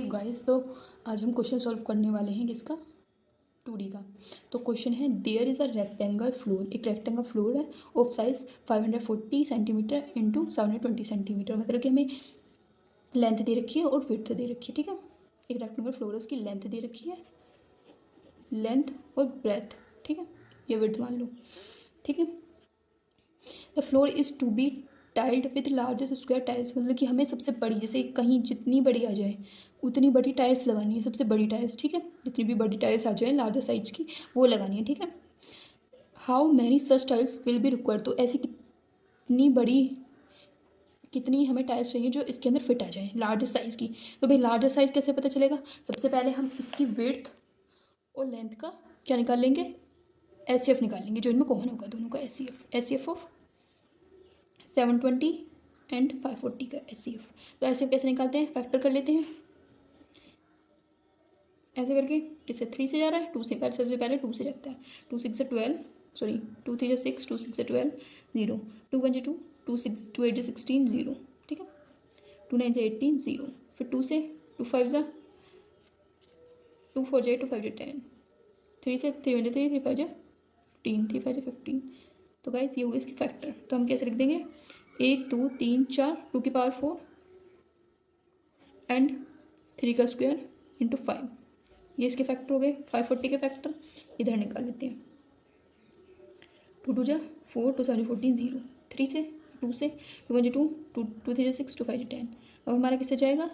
Guys, तो आज हम क्वेश्चन सॉल्व करने वाले हैं किसका, 2D का। तो क्वेश्चन है there is a rectangle floor, एक रेक्टेंगल फ्लोर है of size 540 centimetre into 720 centimetre. मतलब कि हमें लेंथ दे रखी है और विड्थ दे रखी है। ठीक है, एक रेक्टेंगल फ्लोर है, उसकी लेंथ दे रखी है, लेंथ और ब्रेथ। ठीक है, ये विड्थ मान लो। ठीक है, the floor is to be tiled with largest square tiles. मतलब कि हमें सबसे बड़ी, जैसे कहीं जितनी बड़ी आ जाए उतनी बड़ी टाइल्स लगानी है, सबसे बड़ी टाइल्स। ठीक है, जितनी भी बड़ी टाइल्स आ जाए लार्जर साइज की वो लगानी है। ठीक है, how many such tiles will be required. तो ऐसी कितनी बड़ी, कितनी हमें टाइल्स चाहिए जो इसके अंदर फिट आ जाए लार्जर साइज़ की। तो भाई लार्जर साइज़ कैसे पता चलेगा? सबसे पहले हम इसकी विड्थ और लेंथ का क्या निकाल लेंगे, एचसीएफ निकाल लेंगे, जो इनमें कॉमन होगा दोनों का। एचसीएफ ऑफ 720 एंड 540 का एचसीएफ। तो एचसीएफ कैसे निकालते हैं, फैक्टर कर लेते हैं ऐसे करके। किससे 3 से जा रहा है, 2 से। पहले सबसे पहले 2 से जाता है। 2 6 से 12, सॉरी 2 3 से 6, 2 6 से 12, 0, 2 1 से 2, 2 6 2 8 से 16, 0। ठीक है, 2 9 से 18, 0। फिर 2 से 2 5 जा 2 4 जा 2 5 जा 10, 3 से 3 1 जा 3 3 5 जा 15, 3 5 जा 15। तो गाइस ये होगी इसकी फैक्टर। तो हम कैसे लिख देंगे, 1 2 3 4 2 की पावर 4 एंड 3 का स्क्वायर इंटू 5। ये इसके फैक्टर हो गए। 540 के फैक्टर इधर निकाल लेते हैं। 2 2 जा 4, 2 7 14, 0। 3 से 2 से 2 1 जा 2, 2 3 जा 6, 2 5 जा 10। अब हमारा किससे जाएगा,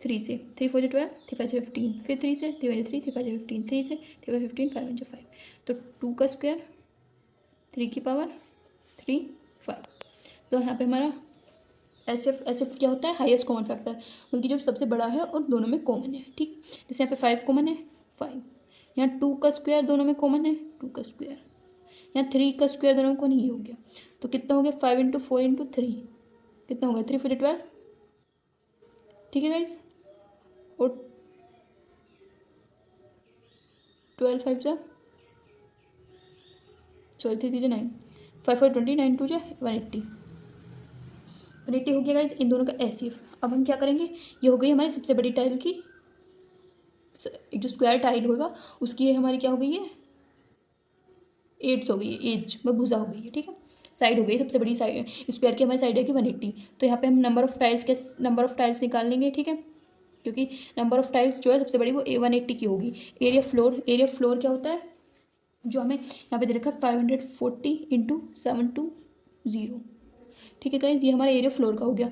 3 से। 3 4 जा 12, 3 5 जा 15। फिर 3 से 3 1 जा 3, 3 5 जा 15, 3 से 3 5 15, 5 1 जा 5। तो 2 का स्क्वायर 3 की पावर 3 5। तो यहाँ पे हमारा एच एफ क्या होता है, हाईएस्ट कॉमन फैक्टर। उनकी जो सबसे बड़ा है और दोनों में कॉमन है। ठीक, जैसे यहाँ पे 5 कॉमन है, 5। यहाँ 2 का स्क्वायर दोनों में कॉमन है, 2 का स्क्वायर। यहाँ 3 का स्क्वायर दोनों को नहीं हो गया। तो कितना हो गया, 5 इंटू 4 इंटू 3, कितना हो गया, 3 4 12। ठीक है गाइज, और 12 5 जा, सॉरी 3 3 जा 9, 5 4 20, 9 2 जा 180। 180 हो गया गाइज इन दोनों का एचसीएफ। अब हम क्या करेंगे, ये हो गई हमारी सबसे बड़ी टाइल की, एक जो स्क्वायर टाइल होगा उसकी ये हमारी क्या हो गई है, एड्स हो गई है, एज में भुजा हो गई है। ठीक है, साइड हो गई सबसे बड़ी साइड, स्क्वायर की हमारी साइड है कि 180। तो यहाँ पे हम नंबर ऑफ टाइल्स निकाल लेंगे। ठीक है, क्योंकि नंबर ऑफ टाइल्स जो है सबसे बड़ी वो 180 की होगी। एरिया फ्लोर क्या होता है, जो हमें यहाँ पे दे रखा है 540 इंटू 720। ठीक है गाइज, ये हमारा एरिया फ्लोर का हो गया।